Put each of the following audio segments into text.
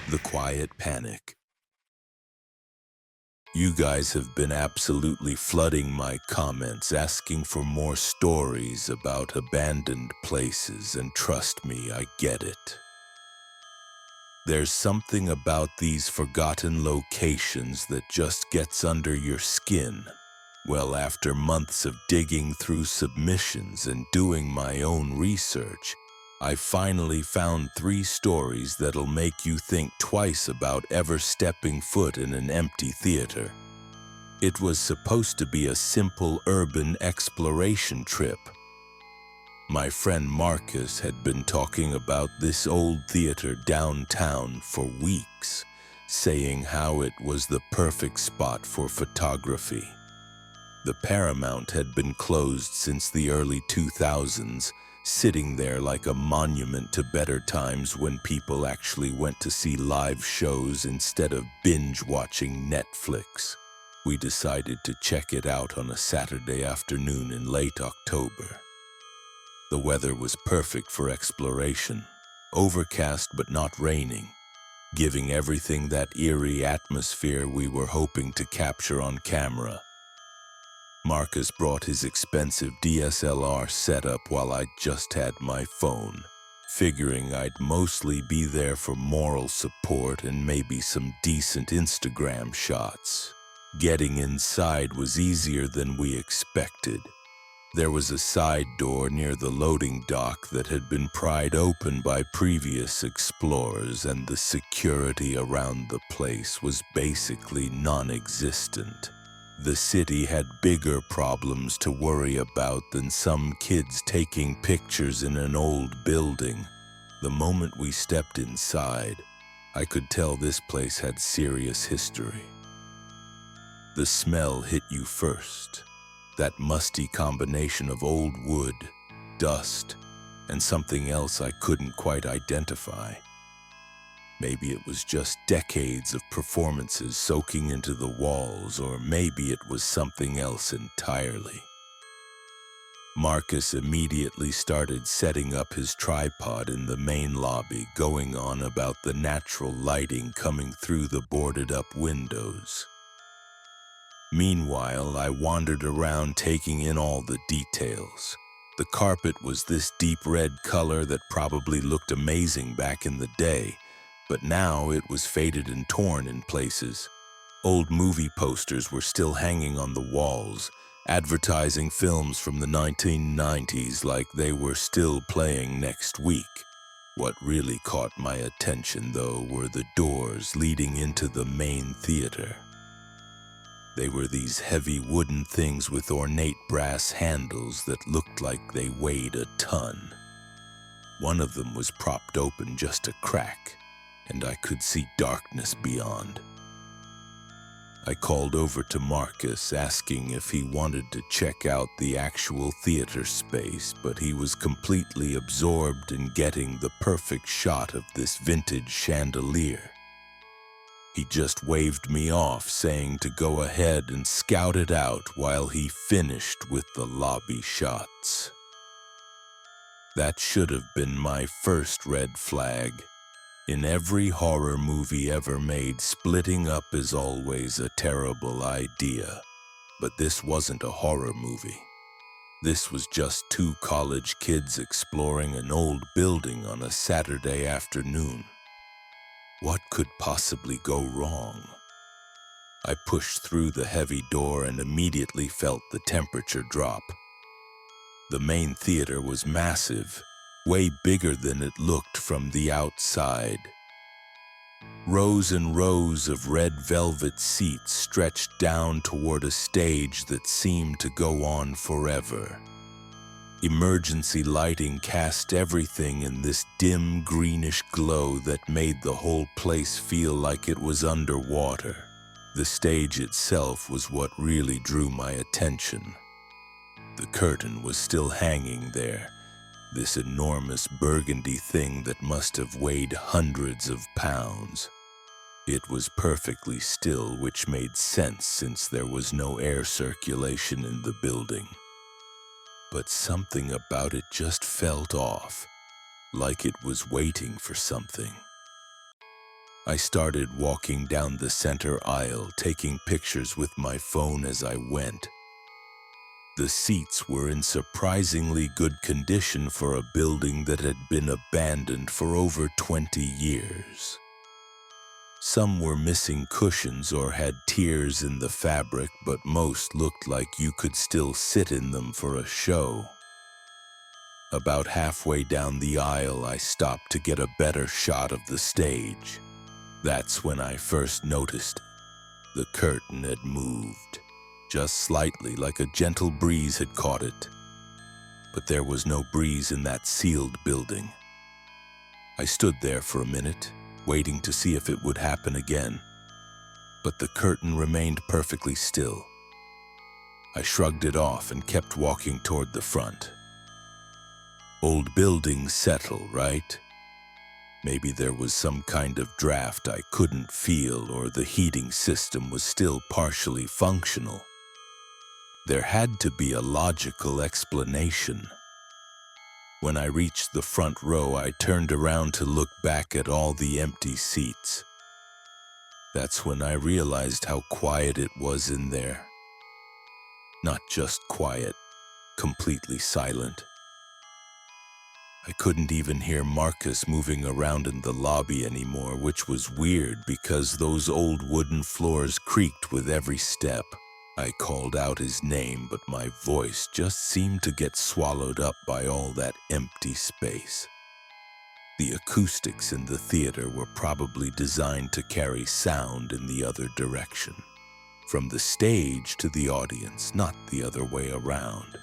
The Quiet Panic. You guys have been absolutely flooding my comments asking for more stories about abandoned places, and trust me, I get it. There's something about these forgotten locations that just gets under your skin. Well, after months of digging through submissions and doing my own research, I finally found 3 stories that'll make you think twice about ever stepping foot in an empty theater. It was supposed to be a simple urban exploration trip. My friend Marcus had been talking about this old theater downtown for weeks, saying how it was the perfect spot for photography. The Paramount had been closed since the early 2000s, sitting there like a monument to better times when people actually went to see live shows instead of binge-watching Netflix. We decided to check it out on a Saturday afternoon in late October. The weather was perfect for exploration, overcast but not raining, giving everything that eerie atmosphere we were hoping to capture on camera. Marcus brought his expensive DSLR setup while I just had my phone, figuring I'd mostly be there for moral support and maybe some decent Instagram shots. Getting inside was easier than we expected. There was a side door near the loading dock that had been pried open by previous explorers, and the security around the place was basically non-existent. The city had bigger problems to worry about than some kids taking pictures in an old building. The moment we stepped inside, I could tell this place had serious history. The smell hit you first. That musty combination of old wood, dust, and something else I couldn't quite identify. Maybe it was just decades of performances soaking into the walls, or maybe it was something else entirely. Marcus immediately started setting up his tripod in the main lobby, going on about the natural lighting coming through the boarded-up windows. Meanwhile, I wandered around taking in all the details. The carpet was this deep red color that probably looked amazing back in the day, but now it was faded and torn in places. Old movie posters were still hanging on the walls, advertising films from the 1990s like they were still playing next week. What really caught my attention, though, were the doors leading into the main theater. They were these heavy wooden things with ornate brass handles that looked like they weighed a ton. One of them was propped open just a crack, and I could see darkness beyond. I called over to Marcus, asking if he wanted to check out the actual theater space, but he was completely absorbed in getting the perfect shot of this vintage chandelier. He just waved me off, saying to go ahead and scout it out while he finished with the lobby shots. That should have been my first red flag. In every horror movie ever made, splitting up is always a terrible idea. But this wasn't a horror movie. This was just 2 college kids exploring an old building on a Saturday afternoon. What could possibly go wrong? I pushed through the heavy door and immediately felt the temperature drop. The main theater was massive, way bigger than it looked from the outside. Rows and rows of red velvet seats stretched down toward a stage that seemed to go on forever. Emergency lighting cast everything in this dim greenish glow that made the whole place feel like it was underwater. The stage itself was what really drew my attention. The curtain was still hanging there, this enormous burgundy thing that must have weighed hundreds of pounds. It was perfectly still, which made sense since there was no air circulation in the building. But something about it just felt off, like it was waiting for something. I started walking down the center aisle, taking pictures with my phone as I went. The seats were in surprisingly good condition for a building that had been abandoned for over 20 years. Some were missing cushions or had tears in the fabric, but most looked like you could still sit in them for a show. About halfway down the aisle, I stopped to get a better shot of the stage. That's when I first noticed the curtain had moved, just slightly, like a gentle breeze had caught it. But there was no breeze in that sealed building. I stood there for a minute, waiting to see if it would happen again. But the curtain remained perfectly still. I shrugged it off and kept walking toward the front. Old buildings settle, right? Maybe there was some kind of draft I couldn't feel, or the heating system was still partially functional. There had to be a logical explanation. When I reached the front row, I turned around to look back at all the empty seats. That's when I realized how quiet it was in there. Not just quiet, completely silent. I couldn't even hear Marcus moving around in the lobby anymore, which was weird because those old wooden floors creaked with every step. I called out his name, but my voice just seemed to get swallowed up by all that empty space. The acoustics in the theater were probably designed to carry sound in the other direction, from the stage to the audience, not the other way around.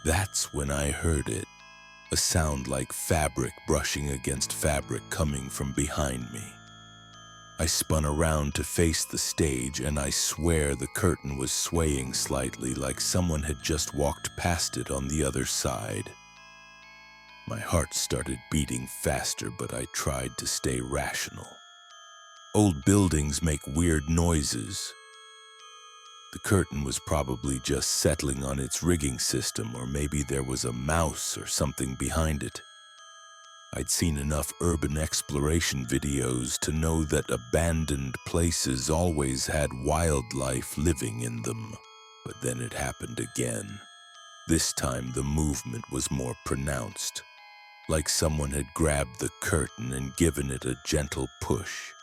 That's when I heard it. A sound like fabric brushing against fabric coming from behind me. I spun around to face the stage, and I swear the curtain was swaying slightly, like someone had just walked past it on the other side. My heart started beating faster, but I tried to stay rational. Old buildings make weird noises. The curtain was probably just settling on its rigging system, or maybe there was a mouse or something behind it. I'd seen enough urban exploration videos to know that abandoned places always had wildlife living in them. But then it happened again. This time the movement was more pronounced, like someone had grabbed the curtain and given it a gentle push.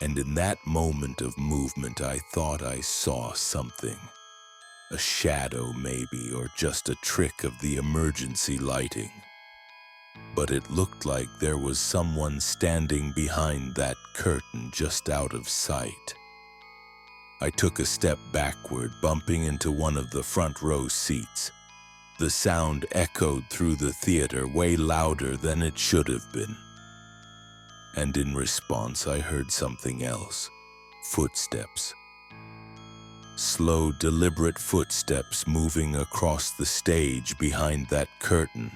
And in that moment of movement, I thought I saw something. A shadow maybe, or just a trick of the emergency lighting. But it looked like there was someone standing behind that curtain just out of sight. I took a step backward, bumping into one of the front row seats. The sound echoed through the theater way louder than it should have been. And in response, I heard something else. Footsteps. Slow, deliberate footsteps moving across the stage behind that curtain.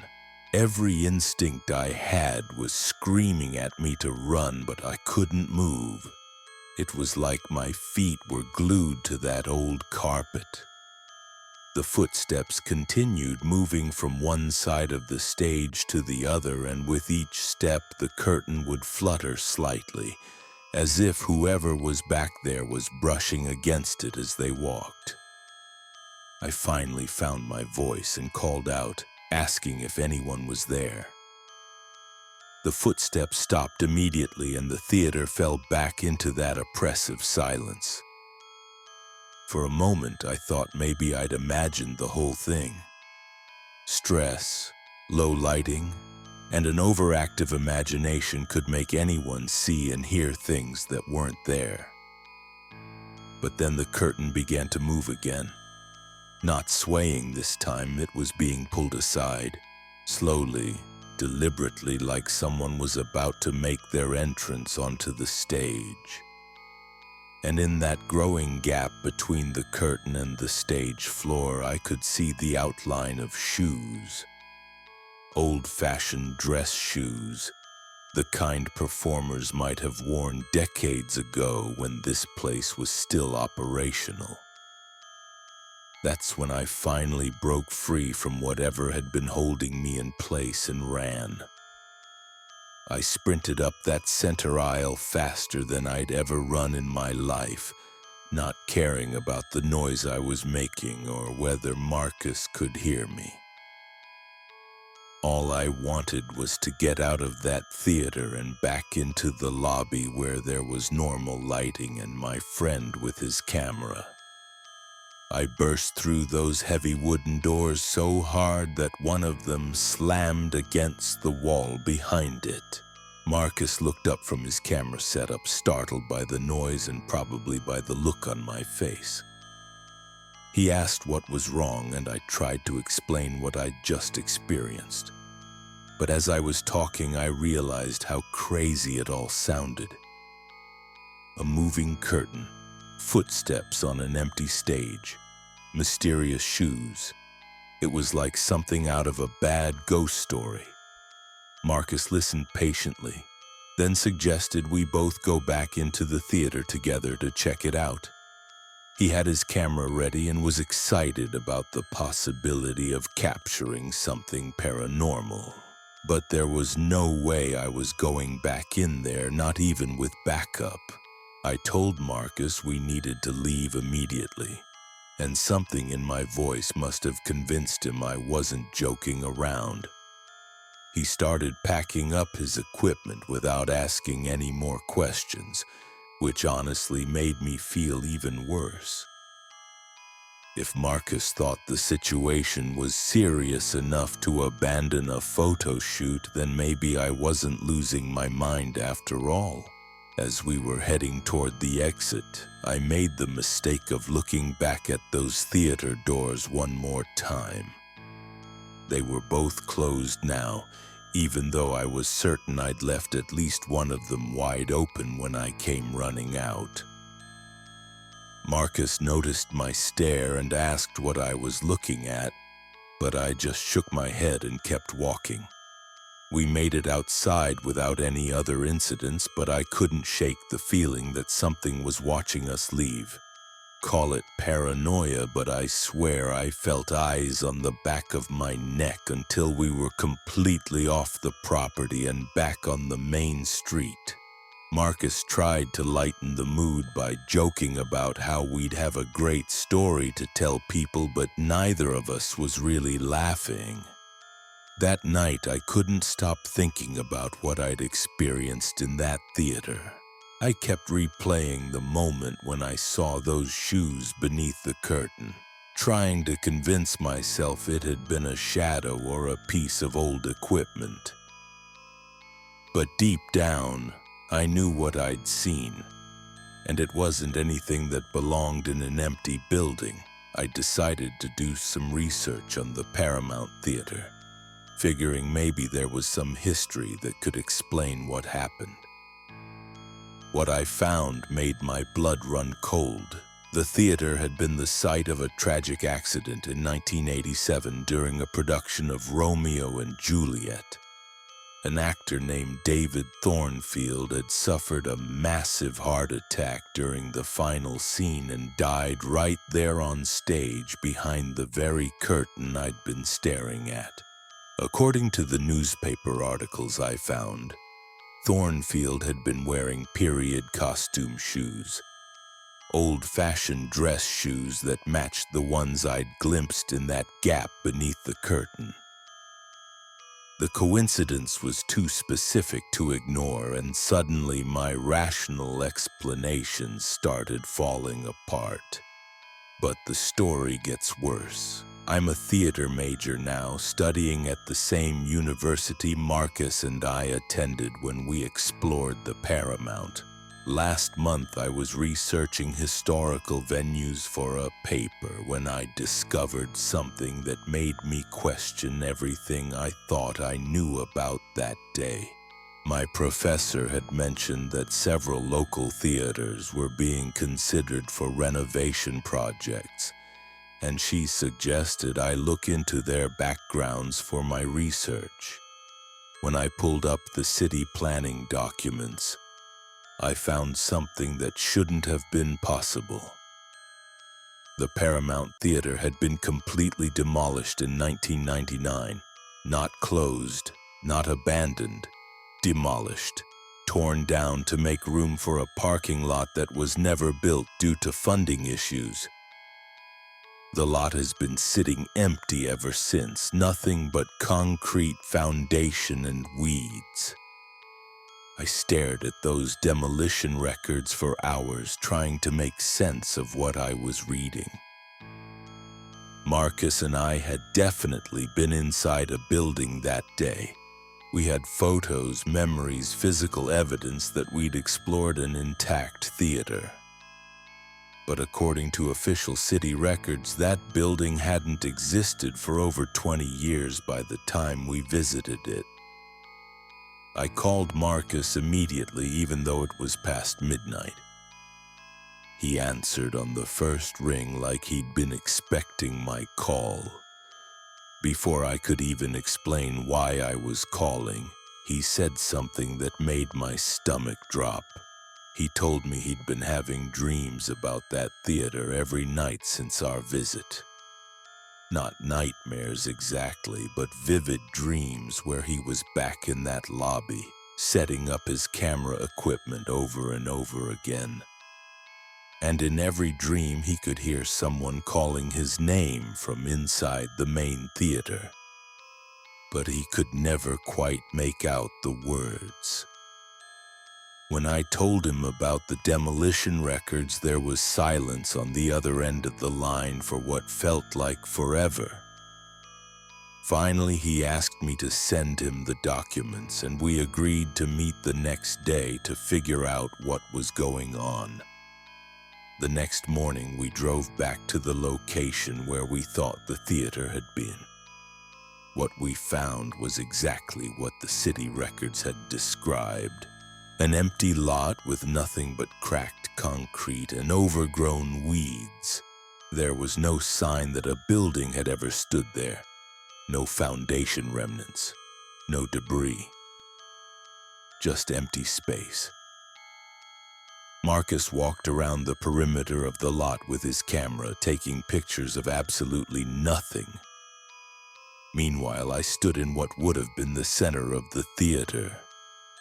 Every instinct I had was screaming at me to run, but I couldn't move. It was like my feet were glued to that old carpet. The footsteps continued, moving from one side of the stage to the other, and with each step the curtain would flutter slightly, as if whoever was back there was brushing against it as they walked. I finally found my voice and called out, asking if anyone was there. The footsteps stopped immediately, and the theater fell back into that oppressive silence. For a moment, I thought maybe I'd imagined the whole thing. Stress, low lighting, and an overactive imagination could make anyone see and hear things that weren't there. But then the curtain began to move again. Not swaying this time, it was being pulled aside, slowly, deliberately, like someone was about to make their entrance onto the stage. And in that growing gap between the curtain and the stage floor, I could see the outline of shoes. Old-fashioned dress shoes, the kind performers might have worn decades ago when this place was still operational. That's when I finally broke free from whatever had been holding me in place and ran. I sprinted up that center aisle faster than I'd ever run in my life, not caring about the noise I was making or whether Marcus could hear me. All I wanted was to get out of that theater and back into the lobby where there was normal lighting and my friend with his camera. I burst through those heavy wooden doors so hard that one of them slammed against the wall behind it. Marcus looked up from his camera setup, startled by the noise and probably by the look on my face. He asked what was wrong, and I tried to explain what I'd just experienced. But as I was talking, I realized how crazy it all sounded. A moving curtain, footsteps on an empty stage, mysterious shoes. It was like something out of a bad ghost story. Marcus listened patiently, then suggested we both go back into the theater together to check it out. He had his camera ready and was excited about the possibility of capturing something paranormal. But there was no way I was going back in there, not even with backup. I told Marcus we needed to leave immediately, and something in my voice must have convinced him I wasn't joking around. He started packing up his equipment without asking any more questions, which honestly made me feel even worse. If Marcus thought the situation was serious enough to abandon a photo shoot, then maybe I wasn't losing my mind after all. As we were heading toward the exit, I made the mistake of looking back at those theater doors one more time. They were both closed now, even though I was certain I'd left at least one of them wide open when I came running out. Marcus noticed my stare and asked what I was looking at, but I just shook my head and kept walking. We made it outside without any other incidents, but I couldn't shake the feeling that something was watching us leave. Call it paranoia, but I swear I felt eyes on the back of my neck until we were completely off the property and back on the main street. Marcus tried to lighten the mood by joking about how we'd have a great story to tell people, but neither of us was really laughing. That night, I couldn't stop thinking about what I'd experienced in that theater. I kept replaying the moment when I saw those shoes beneath the curtain, trying to convince myself it had been a shadow or a piece of old equipment. But deep down, I knew what I'd seen, and it wasn't anything that belonged in an empty building. I decided to do some research on the Paramount Theater, figuring maybe there was some history that could explain what happened. What I found made my blood run cold. The theater had been the site of a tragic accident in 1987 during a production of Romeo and Juliet. An actor named David Thornfield had suffered a massive heart attack during the final scene and died right there on stage behind the very curtain I'd been staring at. According to the newspaper articles I found, Thornfield had been wearing period costume shoes, old-fashioned dress shoes that matched the ones I'd glimpsed in that gap beneath the curtain. The coincidence was too specific to ignore, and suddenly my rational explanations started falling apart. But the story gets worse. I'm a theater major now, studying at the same university Marcus and I attended when we explored the Paramount. Last month, I was researching historical venues for a paper when I discovered something that made me question everything I thought I knew about that day. My professor had mentioned that several local theaters were being considered for renovation projects, and she suggested I look into their backgrounds for my research. When I pulled up the city planning documents, I found something that shouldn't have been possible. The Paramount Theater had been completely demolished in 1999, not closed, not abandoned. demolished, torn down to make room for a parking lot that was never built due to funding issues. The lot has been sitting empty ever since, nothing but concrete foundation and weeds. I stared at those demolition records for hours, trying to make sense of what I was reading. Marcus and I had definitely been inside a building that day. We had photos, memories, physical evidence that we'd explored an intact theater. But according to official city records, that building hadn't existed for over 20 years by the time we visited it. I called Marcus immediately, even though it was past midnight. He answered on the first ring like he'd been expecting my call. Before I could even explain why I was calling, he said something that made my stomach drop. He told me he'd been having dreams about that theater every night since our visit. Not nightmares exactly, but vivid dreams where he was back in that lobby, setting up his camera equipment over and over again. And in every dream he could hear someone calling his name from inside the main theater. But he could never quite make out the words. When I told him about the demolition records, there was silence on the other end of the line for what felt like forever. Finally, he asked me to send him the documents, and we agreed to meet the next day to figure out what was going on. The next morning, we drove back to the location where we thought the theater had been. What we found was exactly what the city records had described. An empty lot with nothing but cracked concrete and overgrown weeds. There was no sign that a building had ever stood there. No foundation remnants. No debris. Just empty space. Marcus walked around the perimeter of the lot with his camera, taking pictures of absolutely nothing. Meanwhile, I stood in what would have been the center of the theater,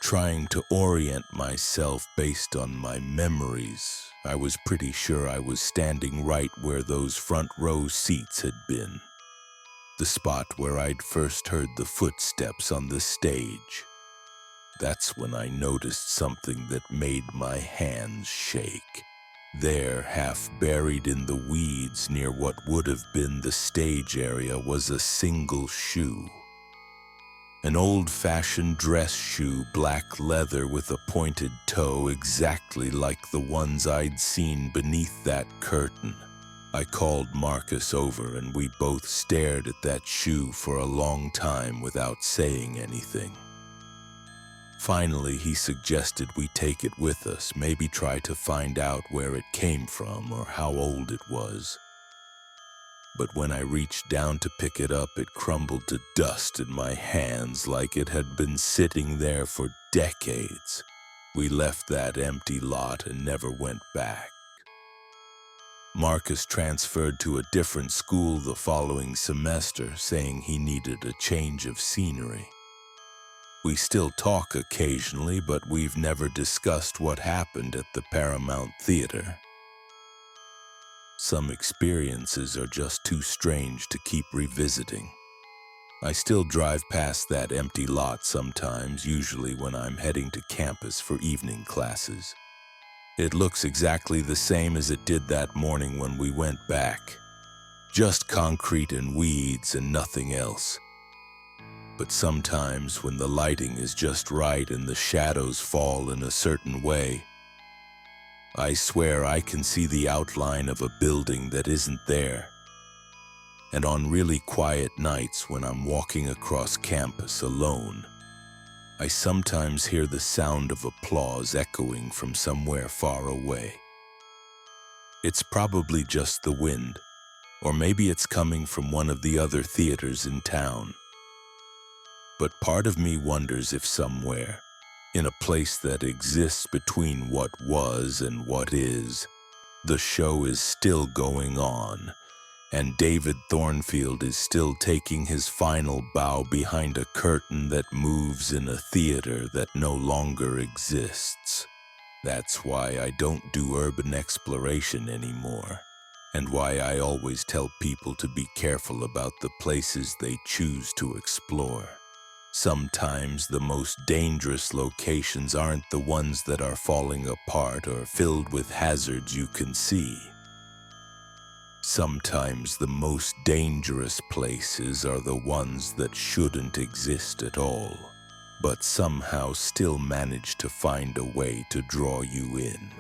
trying to orient myself based on my memories. I was pretty sure I was standing right where those front row seats had been. The spot where I'd first heard the footsteps on the stage. That's when I noticed something that made my hands shake. There, half buried in the weeds near what would have been the stage area, was a single shoe. An old-fashioned dress shoe, black leather with a pointed toe, exactly like the ones I'd seen beneath that curtain. I called Marcus over and we both stared at that shoe for a long time without saying anything. Finally, he suggested we take it with us, maybe try to find out where it came from or how old it was. But when I reached down to pick it up, it crumbled to dust in my hands like it had been sitting there for decades. We left that empty lot and never went back. Marcus transferred to a different school the following semester, saying he needed a change of scenery. We still talk occasionally, but we've never discussed what happened at the Paramount Theater. Some experiences are just too strange to keep revisiting. I still drive past that empty lot sometimes, usually when I'm heading to campus for evening classes. It looks exactly the same as it did that morning when we went back. Just concrete and weeds and nothing else. But sometimes when the lighting is just right and the shadows fall in a certain way, I swear I can see the outline of a building that isn't there. And on really quiet nights when I'm walking across campus alone, I sometimes hear the sound of applause echoing from somewhere far away. It's probably just the wind, or maybe it's coming from one of the other theaters in town. But part of me wonders if somewhere, in a place that exists between what was and what is, the show is still going on, And David Thornfield is still taking his final bow behind a curtain that moves in a theater that no longer exists. That's why I don't do urban exploration anymore, and why I always tell people to be careful about the places they choose to explore. Sometimes the most dangerous locations aren't the ones that are falling apart or filled with hazards you can see. Sometimes the most dangerous places are the ones that shouldn't exist at all, but somehow still manage to find a way to draw you in.